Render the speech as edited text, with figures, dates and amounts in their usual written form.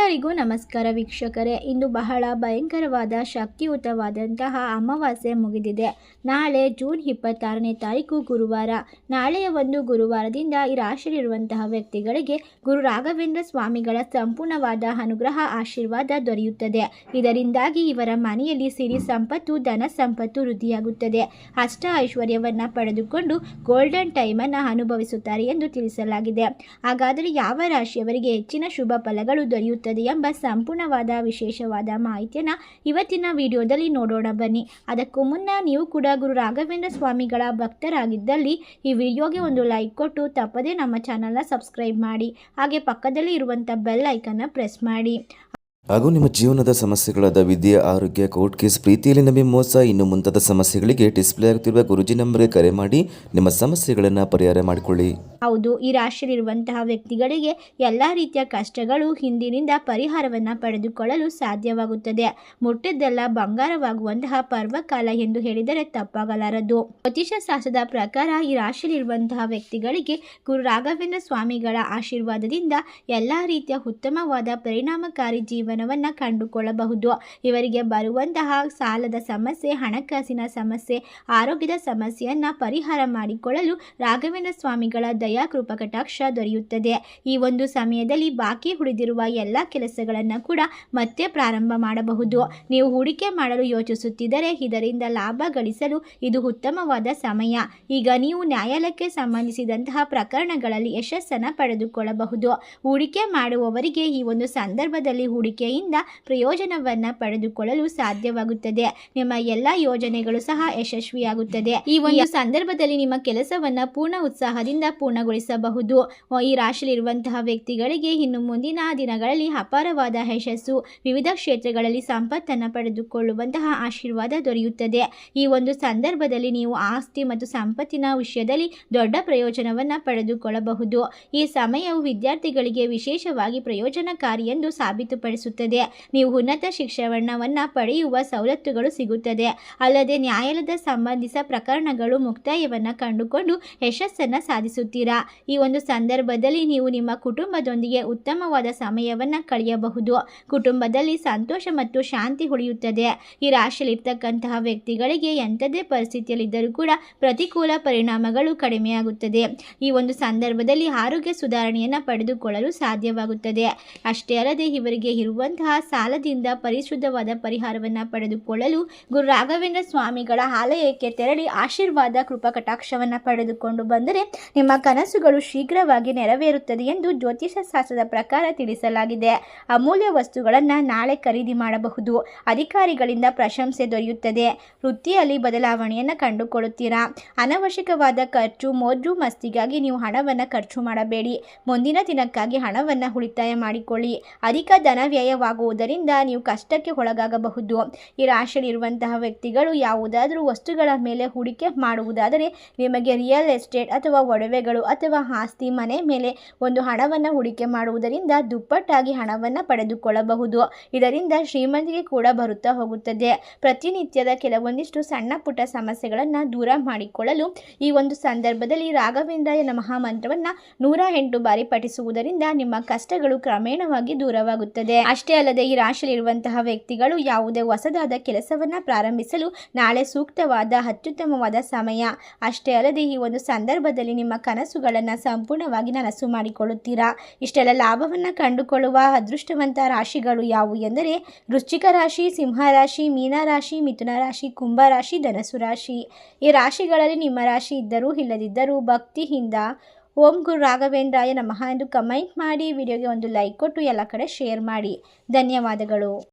ಎಲ್ಲರಿಗೂ ನಮಸ್ಕಾರ ವೀಕ್ಷಕರೇ. ಇಂದು ಬಹಳ ಭಯಂಕರವಾದ ಶಕ್ತಿಯುತವಾದಂತಹ ಅಮಾವಾಸ್ಯೆ ಮುಗಿದಿದೆ. ನಾಳೆ ಜೂನ್ 26ನೇ ತಾರೀಕು ಗುರುವಾರ. ನಾಳೆಯ ಒಂದು ಗುರುವಾರದಿಂದ ಈ ರಾಶಿಯಲ್ಲಿರುವಂತಹ ವ್ಯಕ್ತಿಗಳಿಗೆ ಗುರು ರಾಘವೇಂದ್ರ ಸ್ವಾಮಿಗಳ ಸಂಪೂರ್ಣವಾದ ಅನುಗ್ರಹ ಆಶೀರ್ವಾದ ದೊರೆಯುತ್ತದೆ. ಇದರಿಂದಾಗಿ ಇವರ ಮನೆಯಲ್ಲಿ ಸಿರಿ ಸಂಪತ್ತು, ಧನ ಸಂಪತ್ತು ವೃದ್ಧಿಯಾಗುತ್ತದೆ. ಅಷ್ಟ ಐಶ್ವರ್ಯವನ್ನು ಪಡೆದುಕೊಂಡು ಗೋಲ್ಡನ್ ಟೈಮನ್ನು ಅನುಭವಿಸುತ್ತಾರೆ ಎಂದು ತಿಳಿಸಲಾಗಿದೆ. ಹಾಗಾದರೆ ಯಾವ ರಾಶಿಯವರಿಗೆ ಹೆಚ್ಚಿನ ಶುಭ ಫಲಗಳು ದೊರೆಯುತ್ತದೆ ಎಂಬ ಸಂಪೂರ್ಣವಾದ ವಿಶೇಷವಾದ ಮಾಹಿತಿಯನ್ನು ಇವತ್ತಿನ ವಿಡಿಯೋದಲ್ಲಿ ನೋಡೋಣ ಬನ್ನಿ. ಅದಕ್ಕೂ ಮುನ್ನ ನೀವು ಕೂಡ ಗುರು ರಾಘವೇಂದ್ರ ಸ್ವಾಮಿಗಳ ಭಕ್ತರಾಗಿದ್ದಲ್ಲಿ ಈ ವಿಡಿಯೋಗೆ ಒಂದು ಲೈಕ್ ಕೊಟ್ಟು ತಪ್ಪದೇ ನಮ್ಮ ಚಾನಲ್ನ ಸಬ್ಸ್ಕ್ರೈಬ್ ಮಾಡಿ. ಹಾಗೆ ಪಕ್ಕದಲ್ಲಿ ಇರುವಂಥ ಬೆಲ್ ಐಕನ್ನ ಪ್ರೆಸ್ ಮಾಡಿ. ಹಾಗೂ ನಿಮ್ಮ ಜೀವನದ ಸಮಸ್ಯೆಗಳಾದ ವಿದ್ಯೆ, ಆರೋಗ್ಯ, ಕೋರ್ಟ್ ಕೇಸ್, ಪ್ರೀತಿಯಲ್ಲಿ ನಂಬಿ ಮೋಸ, ಇನ್ನು ಮುಂತಾದ ಸಮಸ್ಯೆಗಳಿಗೆ ಡಿಸ್ಪ್ಲೇ ಆಗುತ್ತಿರುವ ಗುರುಜಿ ನಂಬರ್ಗೆ ಕರೆ ಮಾಡಿ ನಿಮ್ಮ ಸಮಸ್ಯೆಗಳನ್ನು ಪರಿಹಾರ ಮಾಡಿಕೊಳ್ಳಿ. ಹೌದು, ಈ ರಾಶಿಯಲ್ಲಿರುವಂತಹ ವ್ಯಕ್ತಿಗಳಿಗೆ ಎಲ್ಲ ರೀತಿಯ ಕಷ್ಟಗಳು ಹಿಂದಿನಿಂದ ಪರಿಹಾರವನ್ನು ಪಡೆದುಕೊಳ್ಳಲು ಸಾಧ್ಯವಾಗುತ್ತದೆ. ಮುಟ್ಟಿದ್ದೆಲ್ಲ ಬಂಗಾರವಾಗುವಂತಹ ಪರ್ವಕಾಲ ಎಂದು ಹೇಳಿದರೆ ತಪ್ಪಾಗಲಾರದು. ಜ್ಯೋತಿಷ ಶಾಸ್ತ್ರದ ಪ್ರಕಾರ ಈ ರಾಶಿಯಲ್ಲಿರುವಂತಹ ವ್ಯಕ್ತಿಗಳಿಗೆ ಗುರು ರಾಘವೇಂದ್ರ ಸ್ವಾಮಿಗಳ ಆಶೀರ್ವಾದದಿಂದ ಎಲ್ಲ ರೀತಿಯ ಉತ್ತಮವಾದ ಪರಿಣಾಮಕಾರಿ ಜೀವನವನ್ನು ಕಂಡುಕೊಳ್ಳಬಹುದು. ಇವರಿಗೆ ಬರುವಂತಹ ಸಾಲದ ಸಮಸ್ಯೆ, ಹಣಕಾಸಿನ ಸಮಸ್ಯೆ, ಆರೋಗ್ಯದ ಸಮಸ್ಯೆಯನ್ನು ಪರಿಹಾರ ಮಾಡಿಕೊಳ್ಳಲು ರಾಘವೇಂದ್ರ ಸ್ವಾಮಿಗಳ ದಯಾ ಕೃಪಾ ಕಟಾಕ್ಷ ದೊರೆಯುತ್ತದೆ. ಈ ಒಂದು ಸಮಯದಲ್ಲಿ ಬಾಕಿ ಉಳಿದಿರುವ ಎಲ್ಲ ಕೆಲಸಗಳನ್ನು ಕೂಡ ಮತ್ತೆ ಪ್ರಾರಂಭ ಮಾಡಬಹುದು. ನೀವು ಹೂಡಿಕೆ ಮಾಡಲು ಯೋಚಿಸುತ್ತಿದ್ದರೆ ಇದರಿಂದ ಲಾಭ ಗಳಿಸಲು ಇದು ಉತ್ತಮವಾದ ಸಮಯ. ಈಗ ನೀವು ನ್ಯಾಯಾಲಯಕ್ಕೆ ಸಂಬಂಧಿಸಿದಂತಹ ಪ್ರಕರಣಗಳಲ್ಲಿ ಯಶಸ್ಸನ್ನು ಪಡೆದುಕೊಳ್ಳಬಹುದು. ಹೂಡಿಕೆ ಮಾಡುವವರಿಗೆ ಈ ಒಂದು ಸಂದರ್ಭದಲ್ಲಿ ಹೂಡಿಕೆಯಿಂದ ಪ್ರಯೋಜನವನ್ನು ಪಡೆದುಕೊಳ್ಳಲು ಸಾಧ್ಯವಾಗುತ್ತದೆ. ನಿಮ್ಮ ಎಲ್ಲ ಯೋಜನೆಗಳು ಸಹ ಯಶಸ್ವಿಯಾಗುತ್ತದೆ. ಈ ಒಂದು ಸಂದರ್ಭದಲ್ಲಿ ನಿಮ್ಮ ಕೆಲಸವನ್ನು ಪೂರ್ಣ ಉತ್ಸಾಹದಿಂದ ಪೂರ್ಣಗೊಳಿಸಬಹುದು. ಈ ರಾಶಿಯಲ್ಲಿರುವಂತಹ ವ್ಯಕ್ತಿಗಳಿಗೆ ಇನ್ನು ಮುಂದಿನ ದಿನಗಳಲ್ಲಿ ಅಪಾರವಾದ ಯಶಸ್ಸು, ವಿವಿಧ ಕ್ಷೇತ್ರಗಳಲ್ಲಿ ಸಂಪತ್ತನ್ನು ಪಡೆದುಕೊಳ್ಳುವಂತಹ ಆಶೀರ್ವಾದ ದೊರೆಯುತ್ತದೆ. ಈ ಒಂದು ಸಂದರ್ಭದಲ್ಲಿ ನೀವು ಆಸ್ತಿ ಮತ್ತು ಸಂಪತ್ತಿನ ವಿಷಯದಲ್ಲಿ ದೊಡ್ಡ ಪ್ರಯೋಜನವನ್ನು ಪಡೆದುಕೊಳ್ಳಬಹುದು. ಈ ಸಮಯವು ವಿದ್ಯಾರ್ಥಿಗಳಿಗೆ ವಿಶೇಷವಾಗಿ ಪ್ರಯೋಜನಕಾರಿ ಎಂದು ಸಾಬೀತುಪಡಿಸುತ್ತದೆ. ನೀವು ಉನ್ನತ ಶಿಕ್ಷಣವನ್ನು ಪಡೆಯುವ ಸವಲತ್ತುಗಳು ಸಿಗುತ್ತದೆ. ಅಲ್ಲದೆ ನ್ಯಾಯಾಲಯದ ಸಂಬಂಧಿಸಿದ ಪ್ರಕರಣಗಳು ಮುಕ್ತಾಯವನ್ನು ಕಂಡುಕೊಂಡು ಯಶಸ್ಸನ್ನು ಸಾಧಿಸುತ್ತೀರಾ. ಈ ಒಂದು ಸಂದರ್ಭದಲ್ಲಿ ನೀವು ನಿಮ್ಮ ಕುಟುಂಬದೊಂದಿಗೆ ಉತ್ತಮವಾದ ಸಮಯವನ್ನು ಕಳೆಯಬಹುದು. ಕುಟುಂಬದಲ್ಲಿ ಸಂತೋಷ ಮತ್ತು ಶಾಂತಿ ಉಳಿಯುತ್ತದೆ. ಈ ರಾಶಿಯಲ್ಲಿರ್ತಕ್ಕಂತಹ ವ್ಯಕ್ತಿಗಳಿಗೆ ಎಂಥದೇ ಪರಿಸ್ಥಿತಿಯಲ್ಲಿದ್ದರೂ ಕೂಡ ಪ್ರತಿಕೂಲ ಪರಿಣಾಮಗಳು ಕಡಿಮೆಯಾಗುತ್ತದೆ. ಈ ಒಂದು ಸಂದರ್ಭದಲ್ಲಿ ಆರೋಗ್ಯ ಸುಧಾರಣೆಯನ್ನು ಪಡೆದುಕೊಳ್ಳಲು ಸಾಧ್ಯವಾಗುತ್ತದೆ. ಅಷ್ಟೇ ಅಲ್ಲದೆ ಇವರಿಗೆ ಇರುವಂತಹ ಸಾಲದಿಂದ ಪರಿಶುದ್ಧವಾದ ಪರಿಹಾರವನ್ನು ಪಡೆದುಕೊಳ್ಳಲು ಗುರು ರಾಘವೇಂದ್ರ ಸ್ವಾಮಿಗಳ ಆಲಯಕ್ಕೆ ತೆರಳಿ ಆಶೀರ್ವಾದ ಕೃಪಾ ಕಟಾಕ್ಷವನ್ನು ಪಡೆದುಕೊಂಡು ಬಂದರೆ ನಿಮ್ಮ ಕನಸುಗಳು ಶೀಘ್ರವಾಗಿ ನೆರವೇರುತ್ತದೆ ಎಂದು ಜ್ಯೋತಿಷ ಶಾಸ್ತ್ರದ ಪ್ರಕಾರ ತಿಳಿಸಲಾಗಿದೆ. ಅಮೂಲ್ಯ ವಸ್ತುಗಳನ್ನು ನಾಳೆ ಖರೀದಿ ಮಾಡಬಹುದು. ಅಧಿಕಾರಿಗಳಿಂದ ಪ್ರಶಂಸೆ ದೊರೆಯುತ್ತದೆ. ವೃತ್ತಿಯಲ್ಲಿ ಬದಲಾವಣೆಯನ್ನು ಕಂಡುಕೊಳ್ಳುತ್ತೀರಾ. ಅನವಶ್ಯಕವಾದ ಖರ್ಚು, ಮೋಜು ಮಸ್ತಿಗಾಗಿ ನೀವು ಹಣವನ್ನು ಖರ್ಚು ಮಾಡಬೇಡಿ. ಮುಂದಿನ ದಿನಕ್ಕಾಗಿ ಹಣವನ್ನು ಉಳಿತಾಯ ಮಾಡಿಕೊಳ್ಳಿ. ಅಧಿಕ ಧನ ವ್ಯಯವಾಗುವುದರಿಂದ ನೀವು ಕಷ್ಟಕ್ಕೆ ಒಳಗಾಗಬಹುದು. ಈ ರಾಶಿಯಲ್ಲಿರುವಂತಹ ವ್ಯಕ್ತಿಗಳು ಯಾವುದಾದರೂ ವಸ್ತುಗಳ ಮೇಲೆ ಹೂಡಿಕೆ ಮಾಡುವುದಾದರೆ ನಿಮಗೆ ರಿಯಲ್ ಎಸ್ಟೇಟ್ ಅಥವಾ ಒಡವೆಗಳು ಅಥವಾ ಆಸ್ತಿ, ಮನೆ ಮೇಲೆ ಒಂದು ಹಣವನ್ನು ಹೂಡಿಕೆ ಮಾಡುವುದರಿಂದ ದುಪ್ಪಟ್ಟಾಗಿ ಹಣವನ್ನು ಪಡೆದುಕೊಳ್ಳಬಹುದು. ಇದರಿಂದ ಶ್ರೀಮಂತಿಗೆ ಕೂಡ ಬರುತ್ತಾ ಹೋಗುತ್ತದೆ. ಪ್ರತಿನಿತ್ಯದ ಕೆಲವೊಂದಿಷ್ಟು ಸಣ್ಣ ಪುಟ್ಟ ಸಮಸ್ಯೆಗಳನ್ನು ದೂರ ಮಾಡಿಕೊಳ್ಳಲು ಈ ಒಂದು ಸಂದರ್ಭದಲ್ಲಿ ರಾಘವೇಂದ್ರಾಯ ನಮಃ ಮಂತ್ರವನ್ನು 108 ಬಾರಿ ಪಠಿಸುವುದರಿಂದ ನಿಮ್ಮ ಕಷ್ಟಗಳು ಕ್ರಮೇಣವಾಗಿ ದೂರವಾಗುತ್ತದೆ. ಅಷ್ಟೇ ಅಲ್ಲದೆ ಈ ರಾಶಿಯಲ್ಲಿರುವಂತಹ ವ್ಯಕ್ತಿಗಳು ಯಾವುದೇ ಹೊಸದಾದ ಕೆಲಸವನ್ನು ಪ್ರಾರಂಭಿಸಲು ನಾಳೆ ಸೂಕ್ತವಾದ ಅತ್ಯುತ್ತಮವಾದ ಸಮಯ. ಅಷ್ಟೇ ಅಲ್ಲದೆ ಈ ಒಂದು ಸಂದರ್ಭದಲ್ಲಿ ನಿಮ್ಮ ಕನಸುಗಳನ್ನು ಸಂಪೂರ್ಣವಾಗಿ ನನಸು ಮಾಡಿಕೊಳ್ಳುತ್ತೀರಾ. ಇಷ್ಟೆಲ್ಲ ಲಾಭವನ್ನು ಕಂಡುಕೊಳ್ಳುವ ಅದೃಷ್ಟವಂತ ರಾಶಿಗಳು ಯಾವುವು ಎಂದರೆ ವೃಶ್ಚಿಕ ರಾಶಿ, ಸಿಂಹ ರಾಶಿ, ಮೀನ ರಾಶಿ, ಮಿಥುನ ರಾಶಿ, ಕುಂಭ ರಾಶಿ, ಧನಸ್ಸು ರಾಶಿ. ಈ ರಾಶಿಗಳಲ್ಲಿ ನಿಮ್ಮ ರಾಶಿ ಇದ್ದರೂ ಇಲ್ಲದಿದ್ದರೂ ಭಕ್ತಿಯಿಂದ ಓಂ ಗುರು ರಾಘವೇಂದ್ರಾಯ ನಮಃ ಎಂದು ಕಮೆಂಟ್ ಮಾಡಿ. ವಿಡಿಯೋಗೆ ಒಂದು ಲೈಕ್ ಕೊಟ್ಟು ಎಲ್ಲ ಕಡೆ ಶೇರ್ ಮಾಡಿ. ಧನ್ಯವಾದಗಳು.